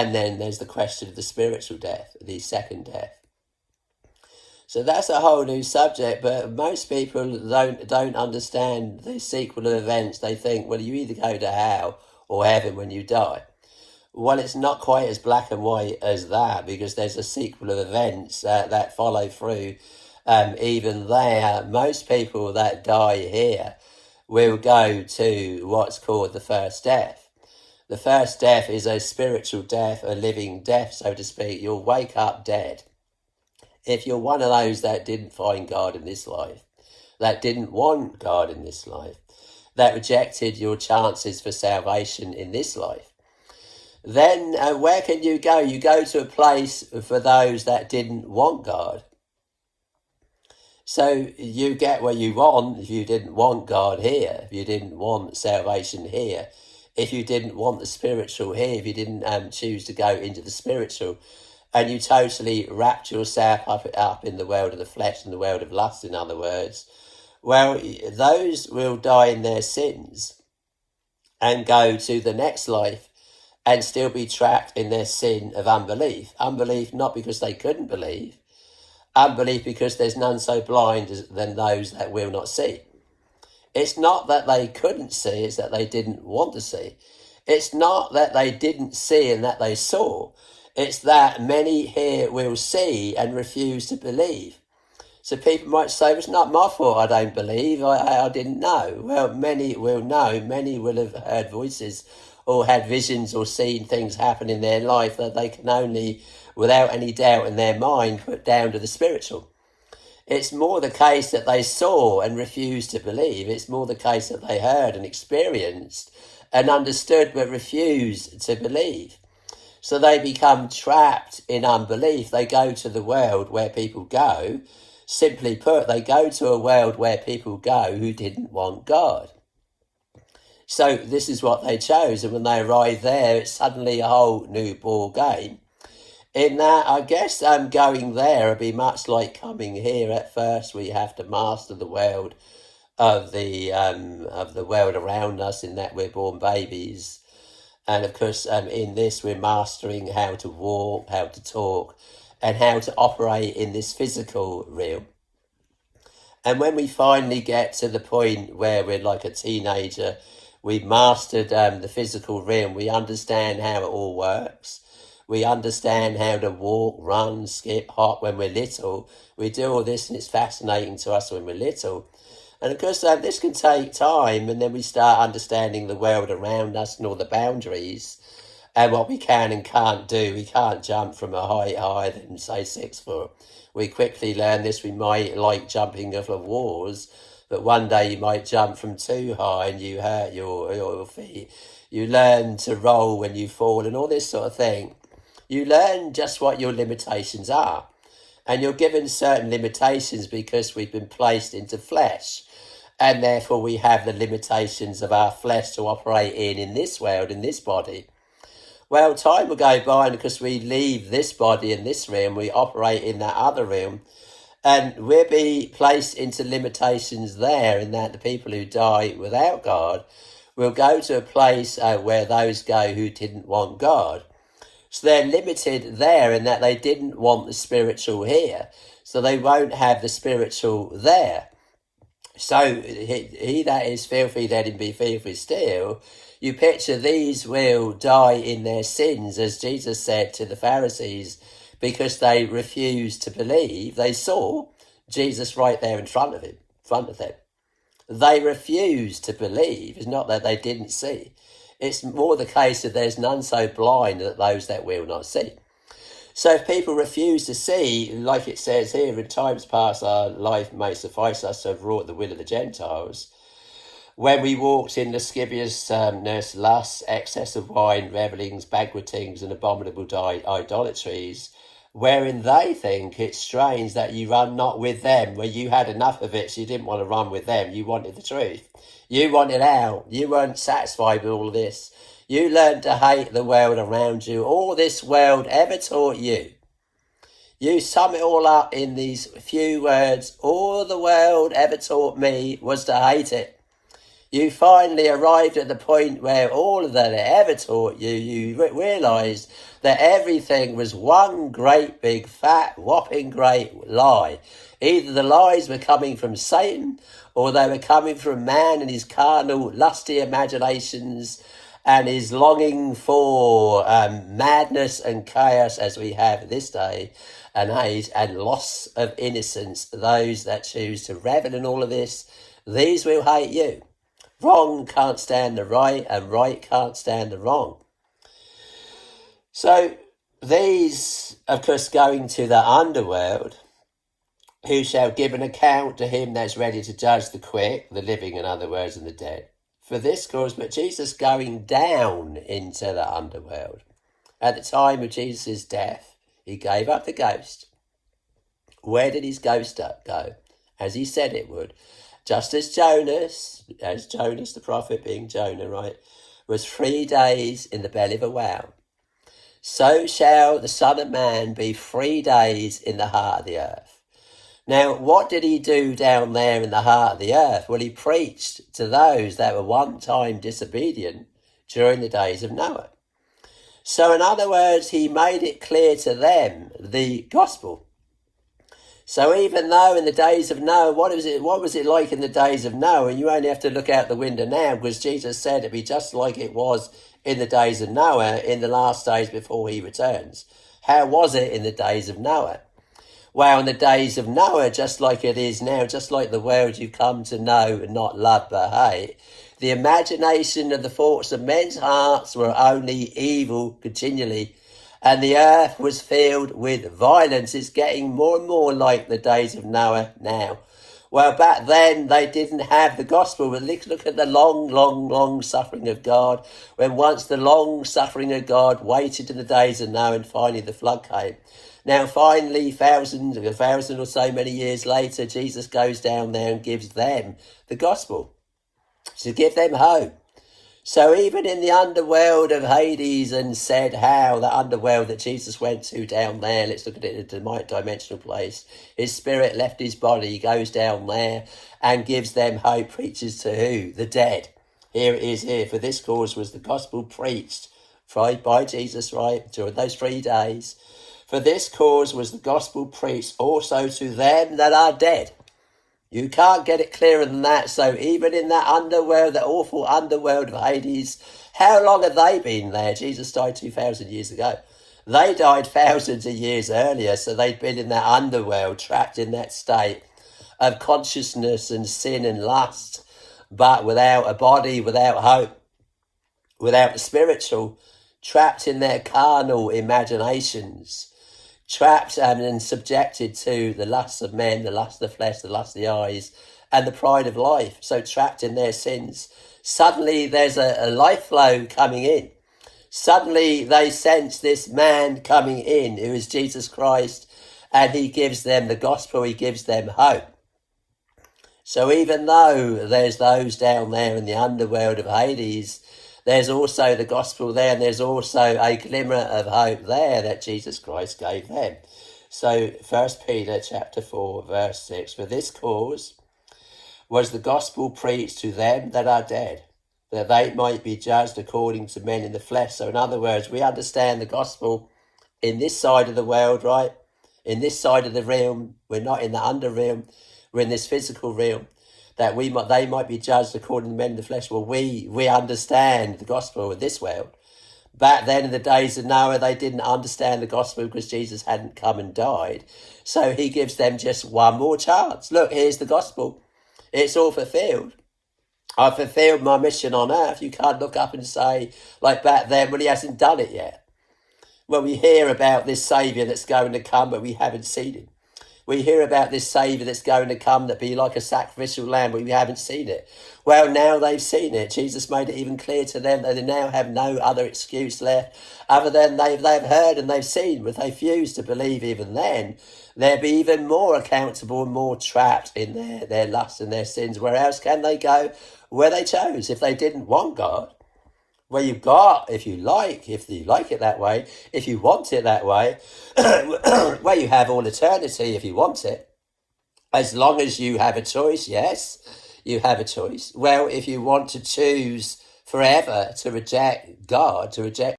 And then there's the question of the spiritual death, the second death. So that's a whole new subject, but most people don't understand the sequel of events. They think, well, you either go to hell or heaven when you die. Well, it's not quite as black and white as that, because there's a sequel of events that follow through. Even there, most people that die here will go to what's called the first death. The first death is a spiritual death, a living death, so to speak. You'll wake up dead. If you're one of those that didn't find God in this life, that didn't want God in this life, that rejected your chances for salvation in this life, then where can you go? You go to a place for those that didn't want God. So you get what you want if you didn't want God here, if you didn't want salvation here, if you didn't want the spiritual here, if you didn't choose to go into the spiritual, and you totally wrapped yourself up in the world of the flesh and the world of lust, in other words, well, those will die in their sins and go to the next life and still be trapped in their sin of unbelief. Unbelief not because they couldn't believe, unbelief because there's none so blind than those that will not see. It's not that they couldn't see, it's that they didn't want to see. It's not that they didn't see and that they saw. It's that many here will see and refuse to believe. So people might say, well, it's not my fault I don't believe, I didn't know. Well, many will know, many will have heard voices or had visions or seen things happen in their life that they can only, without any doubt in their mind, put down to the spiritual. It's more the case that they saw and refused to believe. It's more the case that they heard and experienced and understood but refused to believe. So they become trapped in unbelief. They go to the world where people go. Simply put, they go to a world where people go who didn't want God. So this is what they chose. And when they arrive there, it's suddenly a whole new ball game. In that, I guess going there would be much like coming here. At first, we have to master the world of the world around us, in that we're born babies. And of course, in this, we're mastering how to walk, how to talk, and how to operate in this physical realm. And when we finally get to the point where we're like a teenager, we've mastered the physical realm, we understand how it all works. We understand how to walk, run, skip, hop when we're little. We do all this and it's fascinating to us when we're little. And of course, this can take time, and then we start understanding the world around us and all the boundaries and what we can and can't do. We can't jump from a height higher than, say, 6 foot. We quickly learn this. We might like jumping off of walls, but one day you might jump from too high and you hurt your feet. You learn to roll when you fall and all this sort of thing. You learn just what your limitations are. And you're given certain limitations because we've been placed into flesh. And therefore we have the limitations of our flesh to operate in this world, in this body. Well, time will go by, and because we leave this body in this realm, we operate in that other realm. And we'll be placed into limitations there, in that the people who die without God will go to a place where those go who didn't want God. So they're limited there in that they didn't want the spiritual here. So they won't have the spiritual there. So he that is filthy, let him be filthy still. You picture these will die in their sins, as Jesus said to the Pharisees, because they refused to believe. They saw Jesus right there in front of them. They refused to believe. It's not that they didn't see. It's more the case that there's none so blind that those that will not see. So if people refuse to see, like it says here, in times past our life may suffice us to have wrought the will of the Gentiles. When we walked in lasciviousness, lust, excess of wine, revellings, banquetings, and abominable idolatries, wherein they think it's strange that you run not with them, where you had enough of it, so you didn't want to run with them, you wanted the truth. You wanted out. You weren't satisfied with all of this. You learned to hate the world around you. All this world ever taught you. You sum it all up in these few words. All the world ever taught me was to hate it. You finally arrived at the point where all that it ever taught you, you realised that everything was one great big fat whopping great lie. Either the lies were coming from Satan or they were coming from man and his carnal lusty imaginations and his longing for madness and chaos as we have this day and age, and loss of innocence. Those that choose to revel in all of this, these will hate you. Wrong can't stand the right, and right can't stand the wrong. So these, of course, going to the underworld, who shall give an account to him that's ready to judge the quick, the living, in other words, and the dead. For this cause, but Jesus going down into the underworld. At the time of Jesus' death, he gave up the ghost. Where did his ghost go? As he said it would. Just as Jonas the prophet, being Jonah, right, was 3 days in the belly of a whale, so shall the Son of Man be 3 days in the heart of the earth. Now, what did he do down there in the heart of the earth? Well, he preached to those that were one time disobedient during the days of Noah. So, in other words, he made it clear to them the gospel. So even though in the days of Noah, what was it like in the days of Noah? And you only have to look out the window now, because Jesus said it'd be just like it was in the days of Noah in the last days before he returns. How was it in the days of Noah? Well, in the days of Noah, just like it is now, just like the world you've come to know and not love but hate, the imagination of the thoughts of men's hearts were only evil continually. And the earth was filled with violence. It's getting more and more like the days of Noah now. Well, back then they didn't have the gospel. But look at the long suffering of God. When once the long suffering of God waited in the days of Noah, and finally the flood came. Now finally, a thousand or so many years later, Jesus goes down there and gives them the gospel to give them hope. So even in the underworld of Hades, and said how the underworld that Jesus went to down there, let's look at it in a dimensional place, his spirit left his body, he goes down there and gives them hope, preaches to who? The dead. Here it is here, for this cause was the gospel preached by Jesus, right, during those 3 days. For this cause was the gospel preached also to them that are dead. You can't get it clearer than that. So even in that underworld, that awful underworld of Hades, how long have they been there? Jesus died 2,000 years ago. They died thousands of years earlier, so they'd been in that underworld, trapped in that state of consciousness and sin and lust, but without a body, without hope, without the spiritual, trapped in their carnal imaginations, trapped and subjected to the lusts of men, the lust of the flesh, the lust of the eyes, and the pride of life. So trapped in their sins. Suddenly there's a life flow coming in. Suddenly they sense this man coming in, who is Jesus Christ, and he gives them the gospel, he gives them hope. So even though there's those down there in the underworld of Hades, there's also the gospel there, and there's also a glimmer of hope there that Jesus Christ gave them. So 1 Peter chapter 4, verse 6, for this cause was the gospel preached to them that are dead, that they might be judged according to men in the flesh. So in other words, we understand the gospel in this side of the world, right? In this side of the realm. We're not in the under realm. We're in this physical realm. That they might be judged according to men in the flesh. Well, we understand the gospel in this world. Back then in the days of Noah, they didn't understand the gospel because Jesus hadn't come and died. So he gives them just one more chance. Look, here's the gospel. It's all fulfilled. I've fulfilled my mission on earth. You can't look up and say, like back then, well, he hasn't done it yet. Well, we hear about this Saviour that's going to come, but we haven't seen him. We hear about this Saviour that's going to come that be like a sacrificial lamb, but we haven't seen it. Well, now they've seen it. Jesus made it even clear to them that they now have no other excuse left other than they've heard and they've seen. But they refuse to believe even then. They'll be even more accountable and more trapped in their lust and their sins. Where else can they go? Where they chose. If they didn't want God, where you've got, if you like it that way, if you want it that way, where you have all eternity if you want it, as long as you have a choice, yes, you have a choice. Well, if you want to choose forever to reject God, to reject